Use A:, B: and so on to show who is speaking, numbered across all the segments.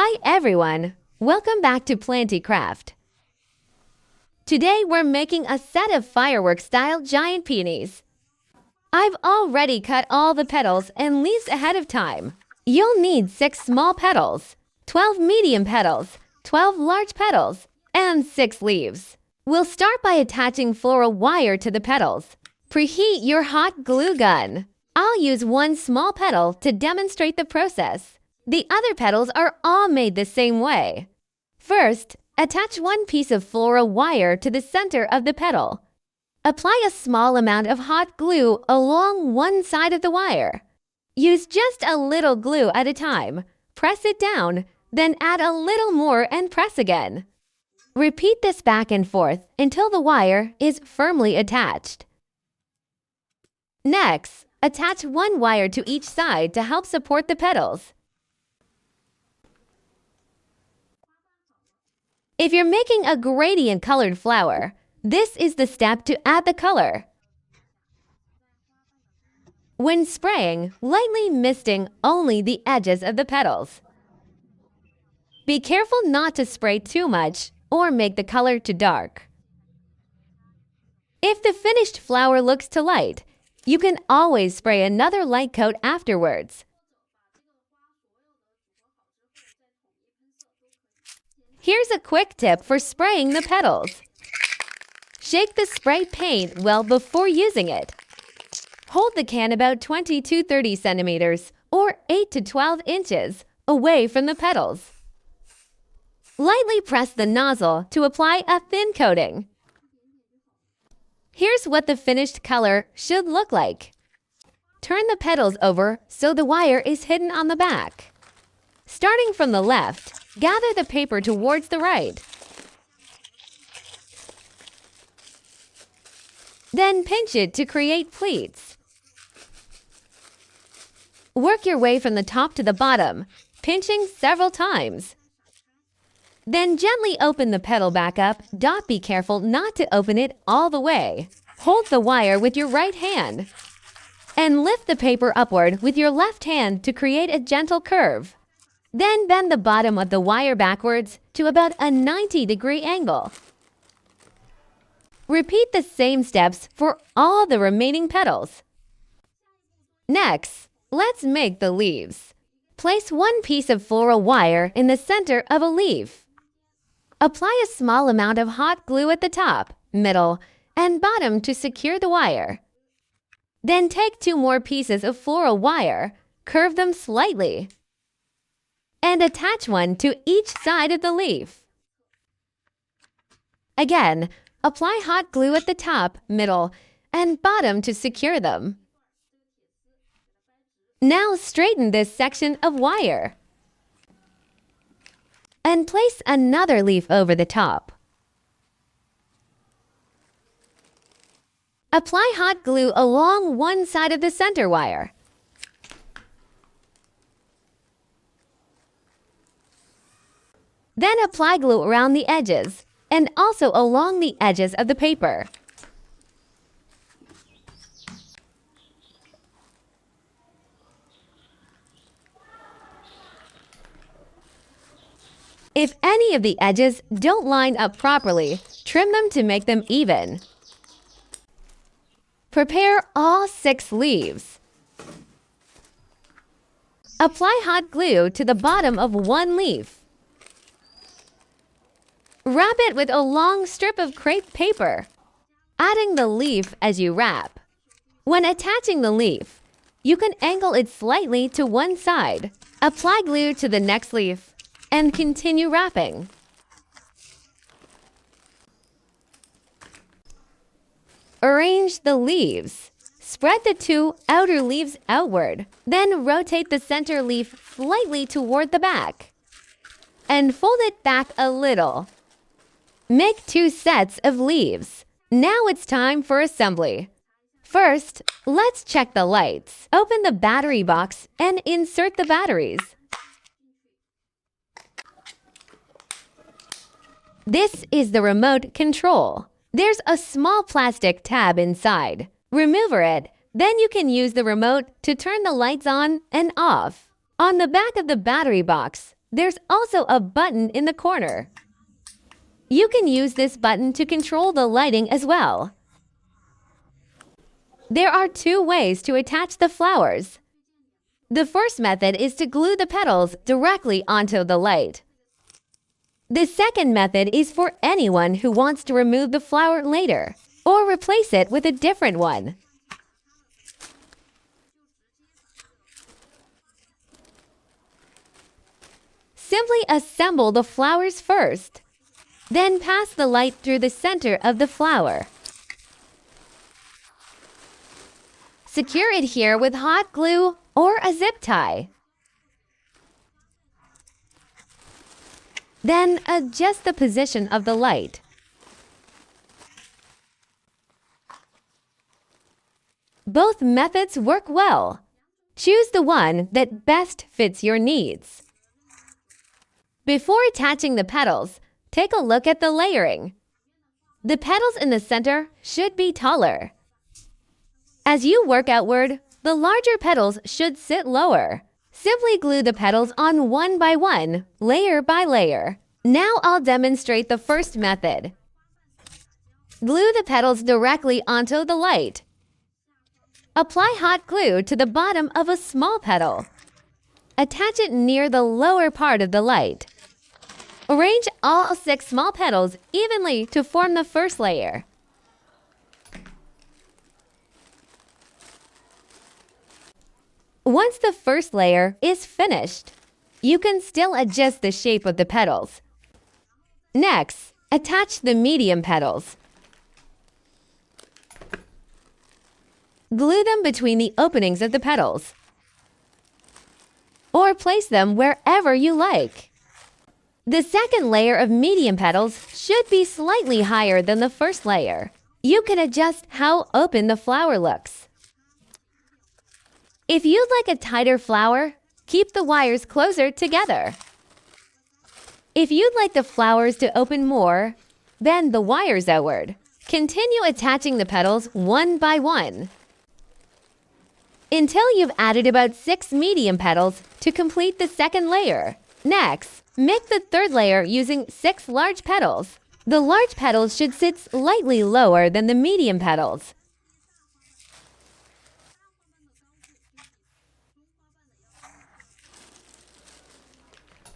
A: Hi everyone! Welcome back to Planty Craft. Today we're making a set of firework-style giant peonies. I've already cut all the petals and leaves ahead of time. You'll need 6 small petals, 12 medium petals, 12 large petals, and 6 leaves. We'll start by attaching floral wire to the petals. Preheat your hot glue gun. I'll use 1 small petal to demonstrate the process. The other petals are all made the same way. First, attach 1 piece of floral wire to the center of the petal. Apply a small amount of hot glue along one side of the wire. Use just a little glue at a time. Press it down, then add a little more and press again. Repeat this back and forth until the wire is firmly attached. Next, attach 1 wire to each side to help support the petals. If you're making a gradient-colored flower, this is the step to add the color. When spraying, lightly misting only the edges of the petals. Be careful not to spray too much or make the color too dark. If the finished flower looks too light, you can always spray another light coat afterwards. Here's a quick tip for spraying the petals. Shake the spray paint well before using it. Hold the can about 20 to 30 centimeters or 8 to 12 inches away from the petals. Lightly press the nozzle to apply a thin coating. Here's what the finished color should look like. Turn the petals over so the wire is hidden on the back. Starting from the left, gather the paper towards the right. Then pinch it to create pleats. Work your way from the top to the bottom, pinching several times. Then gently open the petal back up. Be careful not to open it all the way. Hold the wire with your right hand and lift the paper upward with your left hand to create a gentle curve. Then bend the bottom of the wire backwards to about a 90-degree angle. Repeat the same steps for all the remaining petals. Next, let's make the leaves. Place 1 piece of floral wire in the center of a leaf. Apply a small amount of hot glue at the top, middle, and bottom to secure the wire. Then take 2 more pieces of floral wire, curve them slightly, and attach 1 to each side of the leaf. Again, apply hot glue at the top, middle, and bottom to secure them. Now straighten this section of wire and place another leaf over the top. Apply hot glue along one side of the center wire. Then apply glue around the edges and also along the edges of the paper. If any of the edges don't line up properly, trim them to make them even. Prepare all 6 leaves. Apply hot glue to the bottom of 1 leaf. Wrap it with a long strip of crepe paper, adding the leaf as you wrap. When attaching the leaf, you can angle it slightly to one side. Apply glue to the next leaf and continue wrapping. Arrange the leaves. Spread the 2 outer leaves outward, then rotate the center leaf slightly toward the back and fold it back a little. Make 2 sets of leaves. Now it's time for assembly. First, let's check the lights. Open the battery box and insert the batteries. This is the remote control. There's a small plastic tab inside. Remove it, then you can use the remote to turn the lights on and off. On the back of the battery box, There's also a button in the corner. You can use this button to control the lighting as well. There are two ways to attach the flowers. The first method is to glue the petals directly onto the light. The second method is for anyone who wants to remove the flower later or replace it with a different one. Simply assemble the flowers first, then pass the light through the center of the flower. Secure it here with hot glue or a zip tie. Then adjust the position of the light. Both methods work well. Choose the one that best fits your needs. Before attaching the petals, take a look at the layering. The petals in the center should be taller. As you work outward, the larger petals should sit lower. Simply glue the petals on one by one, layer by layer. Now I'll demonstrate the first method. Glue the petals directly onto the light. Apply hot glue to the bottom of a small petal. Attach it near the lower part of the light. Arrange all 6 small petals evenly to form the first layer. Once the first layer is finished, you can still adjust the shape of the petals. Next, attach the medium petals. Glue them between the openings of the petals, or place them wherever you like. The second layer of medium petals should be slightly higher than the first layer. You can adjust how open the flower looks. If you'd like a tighter flower, keep the wires closer together. If you'd like the flowers to open more, bend the wires outward. Continue attaching the petals one by one until you've added about 6 medium petals to complete the second layer. Next, make the third layer using 6 large petals. The large petals should sit slightly lower than the medium petals.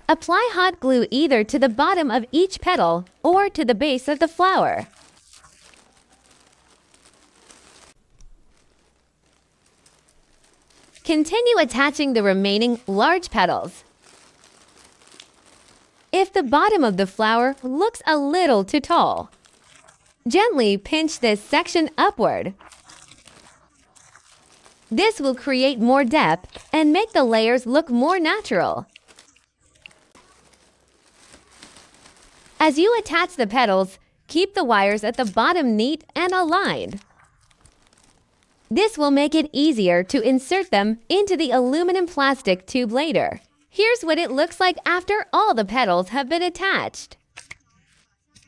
A: Apply hot glue either to the bottom of each petal or to the base of the flower. Continue attaching the remaining large petals. If the bottom of the flower looks a little too tall, gently pinch this section upward. This will create more depth and make the layers look more natural. As you attach the petals, keep the wires at the bottom neat and aligned. This will make it easier to insert them into the aluminum plastic tube later. Here's what it looks like after all the petals have been attached.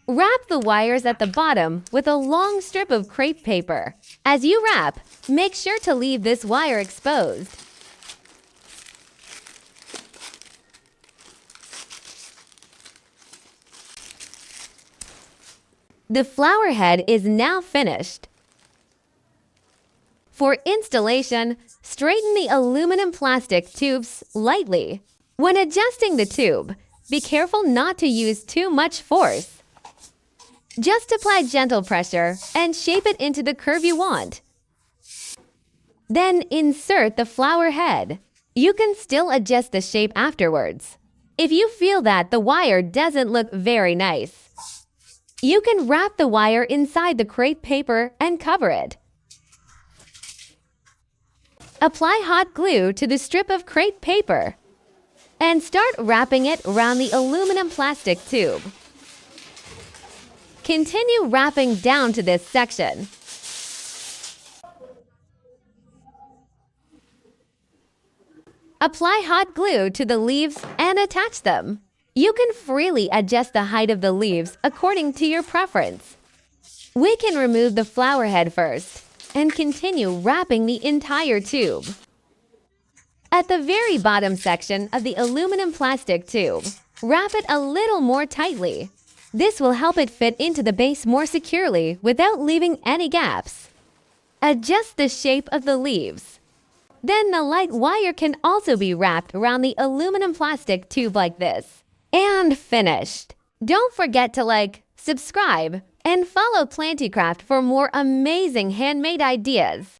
A: Wrap the wires at the bottom with a long strip of crepe paper. As you wrap, make sure to leave this wire exposed. The flower head is now finished. For installation, straighten the aluminum plastic tubes lightly. When adjusting the tube, be careful not to use too much force. Just apply gentle pressure and shape it into the curve you want. Then insert the flower head. You can still adjust the shape afterwards. If you feel that the wire doesn't look very nice, you can wrap the wire inside the crepe paper and cover it. Apply hot glue to the strip of crepe paper and start wrapping it around the aluminum plastic tube. Continue wrapping down to this section. Apply hot glue to the leaves and attach them. You can freely adjust the height of the leaves according to your preference. We can remove the flower head first and continue wrapping the entire tube. At the very bottom section of the aluminum plastic tube, wrap it a little more tightly. This will help it fit into the base more securely without leaving any gaps. Adjust the shape of the leaves. Then the light wire can also be wrapped around the aluminum plastic tube like this. And finished! Don't forget to like, subscribe, and follow Planty Craft for more amazing handmade ideas.